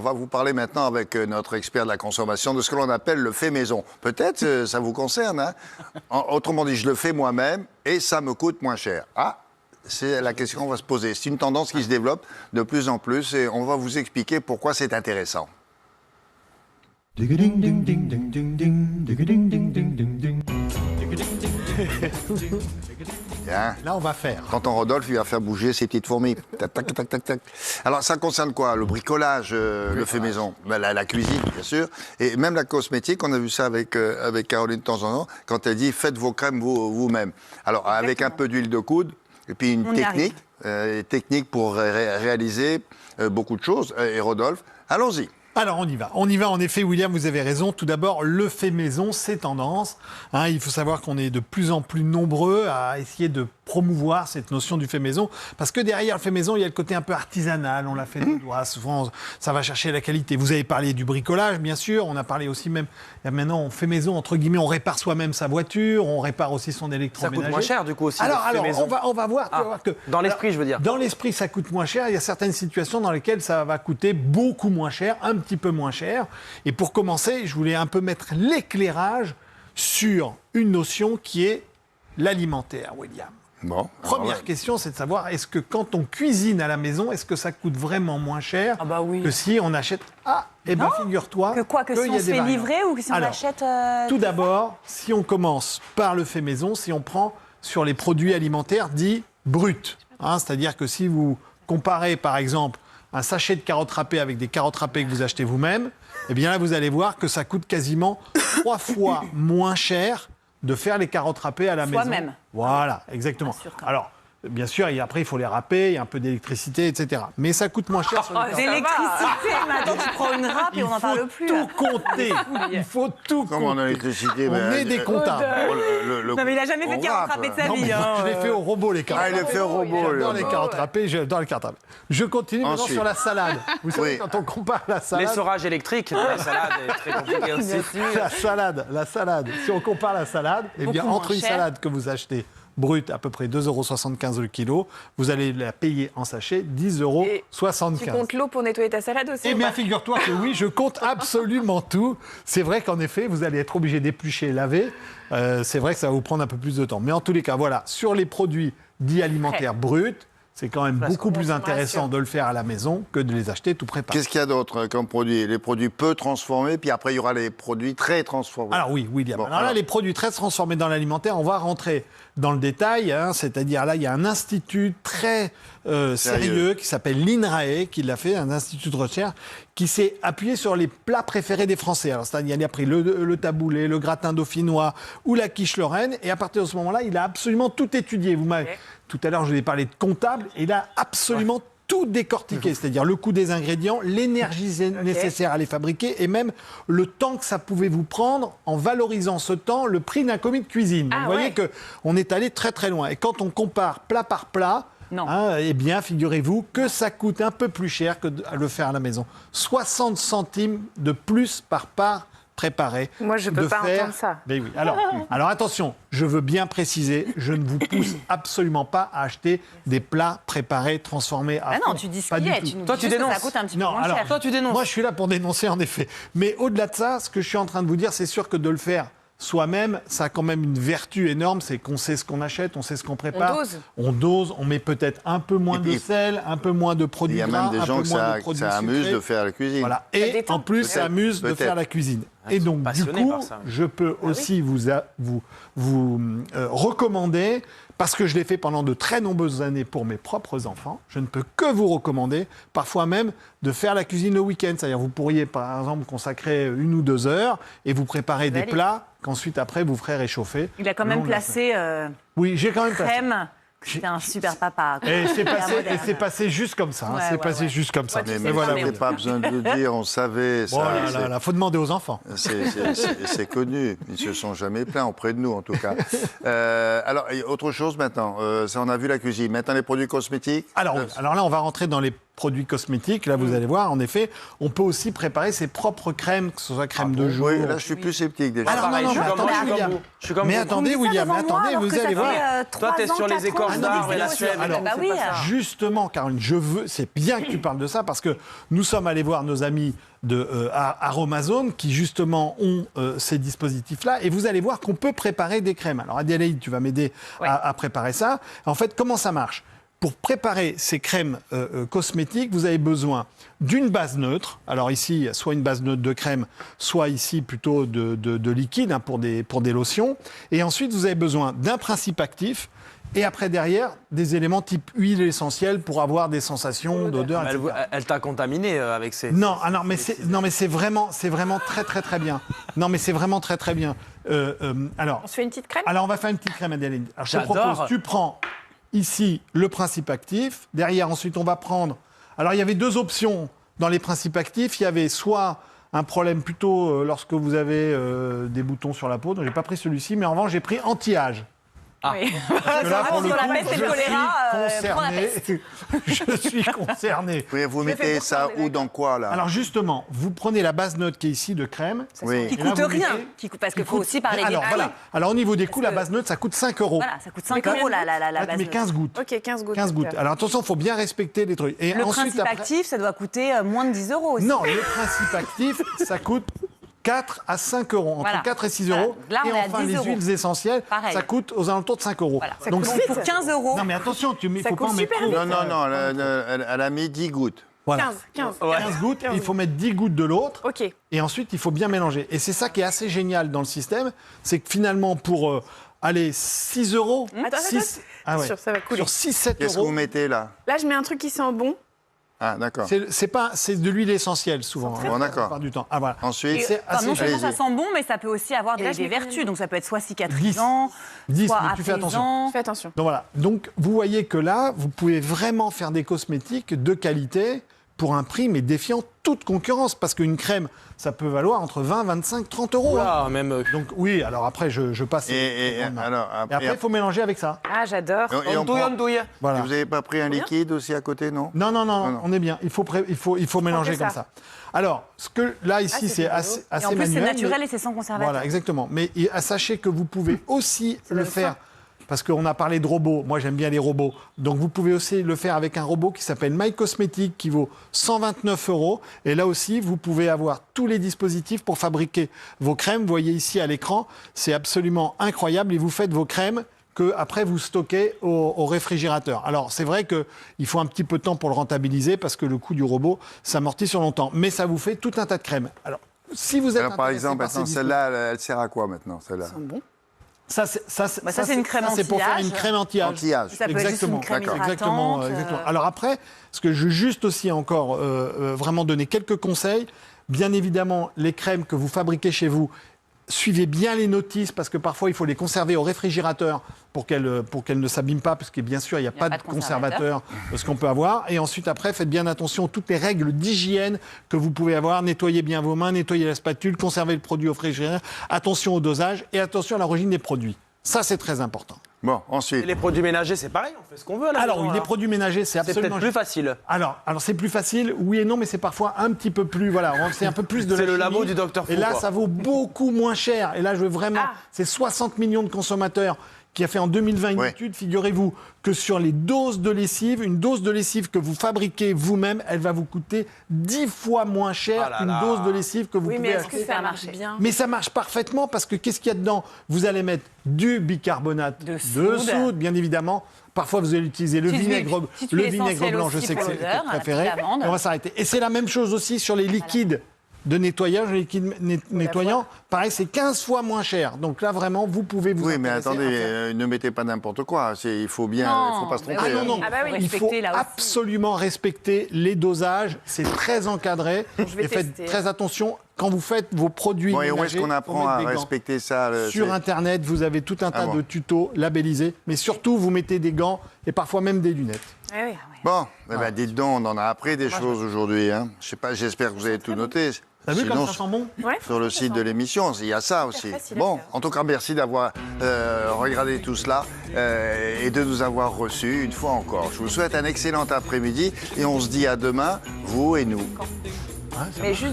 va vous parler maintenant avec notre expert de la consommation de ce que l'on appelle le fait maison. Peut-être ça vous concerne, hein? Autrement dit, je le fais moi-même et ça me coûte moins cher. Ah, c'est la question qu'on va se poser. C'est une tendance qui se développe de plus en plus et on va vous expliquer pourquoi c'est intéressant. Bien. Là, on va faire. Tonton Rodolphe, il va faire bouger ses petites fourmis. Tac, tac, tac, tac, tac. Alors, ça concerne quoi? Le bricolage, le fait maison, ben, la cuisine, bien sûr, et même la cosmétique. On a vu ça avec Caroline de temps en temps, quand elle dit faites vos crèmes vous-même. Alors, avec un peu d'huile de coude, et puis une technique pour réaliser beaucoup de choses. Et Rodolphe, allons-y. Alors, on y va. On y va, en effet, William, vous avez raison. Tout d'abord, le fait maison, c'est tendance. Hein, il faut savoir qu'on est de plus en plus nombreux à essayer de promouvoir cette notion du fait maison. Parce que derrière le fait maison, il y a le côté un peu artisanal. On l'a fait de doigts. Souvent, ça va chercher la qualité. Vous avez parlé du bricolage, bien sûr. On a parlé aussi même... Maintenant, on fait maison, entre guillemets, on répare soi-même sa voiture. On répare aussi son électroménager. Ça coûte moins cher, du coup, aussi. Alors on va voir. Tu vas voir que, dans l'esprit, je veux dire. Dans l'esprit, ça coûte moins cher. Il y a certaines situations dans lesquelles ça va coûter beaucoup moins cher, un petit peu moins cher. Et pour commencer, je voulais un peu mettre l'éclairage sur une notion qui est l'alimentaire, William. Bon, Première question, c'est de savoir, est-ce que quand on cuisine à la maison, est-ce que ça coûte vraiment moins cher que si on achète... Ah, eh bien, figure-toi que si on se fait livrer ou que si on achète... Tout d'abord, si on commence par le fait maison, si on prend sur les produits alimentaires dits bruts, hein, c'est-à-dire que si vous comparez, par exemple, un sachet de carottes râpées avec des carottes râpées que vous achetez vous-même, eh bien là, vous allez voir que ça coûte quasiment 3 fois moins cher de faire les carottes râpées à la maison. Soi-même. Voilà, exactement. Alors, bien sûr, après, il faut les râper, il y a un peu d'électricité, etc. Mais ça coûte moins cher sur les carottes. L'électricité, maintenant tu prends une râpe et on n'en parle plus. Il faut tout compter. Il faut tout compter. Comment l'électricité? On est des comptables. Non, mais il n'a jamais fait de carottes râpées de sa vie. Je l'ai fait au robot, les carottes. Ah, il l'a fait au robot. Dans les carottes râpées, dans les carottes râpées. Je continue maintenant sur la salade. Vous savez, quand on compare la salade... L'essorage électrique, la salade est très compliquée aussi. La salade. Si on compare la salade, eh bien, entre une salade que vous achetez brute, à peu près 2,75 € le kilo, vous allez la payer en sachet 10,75 €. Tu comptes l'eau pour nettoyer ta salade aussi? Eh bien, figure-toi que oui, je compte absolument tout. C'est vrai qu'en effet, vous allez être obligé d'éplucher et laver. C'est vrai que ça va vous prendre un peu plus de temps. Mais en tous les cas, voilà, sur les produits dits alimentaires bruts, c'est quand même beaucoup plus intéressant de le faire à la maison que de les acheter tout préparés. Qu'est-ce qu'il y a d'autre comme produits? Les produits peu transformés, puis après il y aura les produits très transformés. Alors oui, William. Bon, alors là, les produits très transformés dans l'alimentaire, on va rentrer dans le détail. Hein, c'est-à-dire là, il y a un institut très sérieux qui s'appelle l'INRAE, qui l'a fait, un institut de recherche, qui s'est appuyé sur les plats préférés des Français. Alors c'est-à-dire, il a pris le taboulé, le gratin dauphinois ou la quiche lorraine, et à partir de ce moment-là, il a absolument tout étudié. Tout à l'heure, je vous ai parlé de comptable, et il a absolument tout décortiqué, c'est-à-dire le coût des ingrédients, l'énergie nécessaire à les fabriquer, et même le temps que ça pouvait vous prendre, en valorisant ce temps, le prix d'un commis de cuisine. Donc, vous voyez qu'on est allé très très loin. Et quand on compare plat par plat, eh bien, figurez-vous que ça coûte un peu plus cher que de le faire à la maison. 60 centimes de plus par part préparé. Moi, je ne peux pas entendre ça. Mais oui. Alors attention, je veux bien préciser, je ne vous pousse absolument pas à acheter des plats préparés, transformés à fond. Non, tu dis ce qu'il y a. Toi, tu dénonces. Ça coûte un petit peu moins cher. Toi, tu dénonces. Moi, je suis là pour dénoncer, en effet. Mais au-delà de ça, ce que je suis en train de vous dire, c'est sûr que de le faire soi-même, ça a quand même une vertu énorme, c'est qu'on sait ce qu'on achète, on sait ce qu'on prépare. On dose, on met peut-être un peu moins de sel, un peu moins de produits gras, il y a même des gens que ça amuse de faire la cuisine. Voilà. Et en plus, ça amuse de faire la cuisine. Et donc, du coup, je peux aussi vous recommander, parce que je l'ai fait pendant de très nombreuses années pour mes propres enfants, je ne peux que vous recommander, parfois même, de faire la cuisine le week-end. C'est-à-dire, vous pourriez, par exemple, consacrer 1 ou 2 heures et vous préparer des plats qu'ensuite, après, vous ferez réchauffer. Il a quand même placé oui, j'ai quand même crème. C'était un super papa. Et c'est passé juste comme ça. C'est passé juste comme ça. Mais voilà, vous n'avez pas besoin de le dire, on savait. Il faut demander aux enfants. C'est connu. Ils ne se sont jamais plaints auprès de nous, en tout cas. Alors, autre chose maintenant. Ça, on a vu la cuisine. Maintenant, les produits cosmétiques. Alors là, on va rentrer dans les produits cosmétiques. Là, vous allez voir, en effet, on peut aussi préparer ses propres crèmes, que ce soit crème de jour. Oui, là, je suis plus sceptique déjà. Alors, pareil, non, je mais suis comme attendez, vous, William. je suis comme Mais vous. attendez, William, mais attendez, vous allez voir. Toi, t'es sur les écorces d'arbres et la suède. Alors, bah oui. Justement, Caroline, c'est bien que tu parles de ça parce que nous sommes allés voir nos amis de Aromazone qui justement ont ces dispositifs-là et vous allez voir qu'on peut préparer des crèmes. Alors Adélaïde, tu vas m'aider à préparer ça. En fait, comment ça marche ? Pour préparer ces crèmes cosmétiques, vous avez besoin d'une base neutre. Alors ici, soit une base neutre de crème, soit ici plutôt de liquide hein, pour des lotions. Et ensuite, vous avez besoin d'un principe actif. Et après, derrière, des éléments type huile essentielle pour avoir des sensations d'odeur, etc. Elle t'a contaminé avec ces... Non, mais c'est vraiment très, très, très bien. Non, mais c'est vraiment très, très bien. Alors, On se fait une petite crème? on va faire une petite crème, Adélaïde. Alors, je te J'adore. propose, tu prends ici le principe actif. Derrière, ensuite, on va prendre... Alors, il y avait 2 options dans les principes actifs. Il y avait soit un problème plutôt lorsque vous avez des boutons sur la peau. Donc, j'ai pas pris celui-ci, mais en revanche, j'ai pris anti-âge. Oui. Parce que là, pour le Sur la coup, peste et le je choléra, suis prends la concerné. peste. Je suis concerné. Oui, vous Je l'ai fait mettez pour ça ça, on est où, dans quoi, là? Alors justement, vous prenez la base note qui est ici de crème. Oui. Qui Et là, coûte vous rien. mettez- Parce qu'il qui faut coûte- aussi parler des Alors prix. voilà. Alors au niveau des coûts, la base note, ça coûte 5 euros. Voilà, ça coûte 5 combien euros la Là, base. tu mets 15 gouttes. Ok, 15 gouttes. 15 gouttes. Alors attention, il faut bien respecter les trucs. Et Le ensuite, principe après- actif, ça doit coûter moins de 10 euros aussi. Non, le principe actif, ça coûte 4 à 5 euros, entre Voilà. 4 et 6 Voilà. euros. Là, on et est à enfin, 10 les euros. huiles essentielles, Pareil. ça coûte aux alentours de 5 euros. Voilà. Donc, coûte Pour 15 euros. non, mais attention, il ne Ça faut pas coûte en mettre super trop. vite. Non, elle a mis 10 gouttes. Voilà. 15. 15 gouttes, il faut mettre 10 gouttes de l'autre. Ok. Et ensuite, il faut bien mélanger. Et c'est ça qui est assez génial dans le système, c'est que finalement, pour aller 6 euros, Attends, 6, ah ouais, Sûr, ça va couler. sur 6-7 Qu'est-ce que euros, vous mettez, là? Là, je mets un truc qui sent bon. Ah, d'accord. c'est de l'huile essentielle souvent. Bon, d'accord. La plupart du temps. Ah voilà. Ensuite, C'est assez Non seulement allez-y. ça sent bon, mais ça peut aussi avoir Et là, des je mets vertus. combien? Donc ça peut être soit cicatrisant, 10, soit mais tu fais attention. apaisant. Fais attention. Donc voilà. Donc vous voyez que là, vous pouvez vraiment faire des cosmétiques de qualité pour un prix mais défiant toute concurrence. Parce qu'une crème, ça peut valoir entre 20, 25, 30 euros. hein. Oula, même... Donc oui, alors après, je passe. Et après, il faut mélanger avec ça. Ah, j'adore. et on Andouille, prend- andouille. Voilà. Vous n'avez pas pris un liquide aussi à côté, non? Non, non. on est bien. Il faut mélanger que comme ça. ça. Alors, ce que là, ici, c'est c'est rigolo. assez, Et assez en plus, c'est manuel, naturel mais- et c'est sans conservateur. Voilà, exactement. Mais sachez que vous pouvez aussi le donne faire, faim. parce qu'on a parlé de robots. Moi, j'aime bien les robots. Donc, vous pouvez aussi le faire avec un robot qui s'appelle My Cosmetic, qui vaut 129 euros. Et là aussi, vous pouvez avoir tous les dispositifs pour fabriquer vos crèmes. Vous voyez ici à l'écran, c'est absolument incroyable. Et vous faites vos crèmes que après vous stockez au réfrigérateur. Alors c'est vrai qu'il faut un petit peu de temps pour le rentabiliser parce que le coût du robot s'amortit sur longtemps, mais ça vous fait tout un tas de crèmes. Alors si vous êtes Alors, par intéressé exemple, par ces maintenant, celle-là, elle sert à quoi, maintenant, celle-là? Bon. ça, c'est une crème c'est pour faire anti-âge. une crème anti-âge. Anti-âge. Ça peut être juste une crème D'accord. Exactement, hydratante. exactement. Alors après, ce que je veux juste aussi encore vraiment donner quelques conseils. Bien évidemment, les crèmes que vous fabriquez chez vous, suivez bien les notices parce que parfois il faut les conserver au réfrigérateur pour qu'elles ne s'abîment pas parce que bien sûr il n'y a pas de conservateur ce qu'on peut avoir. Et ensuite après faites bien attention à toutes les règles d'hygiène que vous pouvez avoir. Nettoyez bien vos mains, nettoyez la spatule, conservez le produit au réfrigérateur. Attention au dosage et attention à l'origine des produits. Ça c'est très important. Bon, Et ensuite. les produits ménagers, c'est pareil, on fait ce qu'on veut là. Alors oui, les produits ménagers c'est C'est absolument peut-être plus facile. Alors c'est plus facile, oui et non, mais c'est parfois un petit peu plus, voilà, c'est un peu plus de la C'est le chimie. labo du Dr. Fou, Et là, quoi. ça vaut beaucoup moins cher. Et là, je veux vraiment, c'est 60 millions de consommateurs qui a fait en 2020 une Ouais. étude. Figurez-vous que sur les doses de lessive, une dose de lessive que vous fabriquez vous-même, elle va vous coûter 10 fois moins cher Ah là qu'une là. dose de lessive que vous Oui, mais pouvez est-ce que acheter. ça marche bien? Mais ça marche parfaitement parce que qu'est-ce qu'il y a dedans? Vous allez mettre du bicarbonate De soude, bien évidemment. Parfois, vous allez utiliser le Petite vinaigre, huile- petite le huile vinaigre essentielle blanc, je aussi sais que pour c'est l'odeur, votre préféré. la petite amande. Et on va s'arrêter. Et c'est la même chose aussi sur les liquides de nettoyage, les liquides nettoyants. Pareil, c'est 15 fois moins cher. Donc là, vraiment, vous pouvez vous Oui, mais intéresser attendez, à faire- ne mettez pas n'importe quoi. Il faut bien, Non, il faut pas se mais tromper. oui. Ah non, non, Ah bah oui. il faut Respecter, là aussi. absolument respecter les dosages. C'est très encadré. Je vais Et faites tester. très attention. quand vous faites vos produits Bon, et ménagers, où est-ce qu'on faut apprend mettre à des gants. respecter ça Sur Internet, vous avez tout un tas de tutos labellisés, mais surtout, vous mettez des gants et parfois même des lunettes. Oui, oui. Bon, eh ben, dites donc, on en a appris des choses aujourd'hui. Hein. Je sais pas, j'espère que vous avez tout noté. T'as vu comme Sinon, ça sent bon? Ouais, sur le site de l'émission, il y a ça aussi. facile à Bon, faire. en tout cas, merci d'avoir regardé tout cela et de nous avoir reçus une fois encore. Je vous souhaite un excellent après-midi et on se dit à demain, vous et nous. Mais juste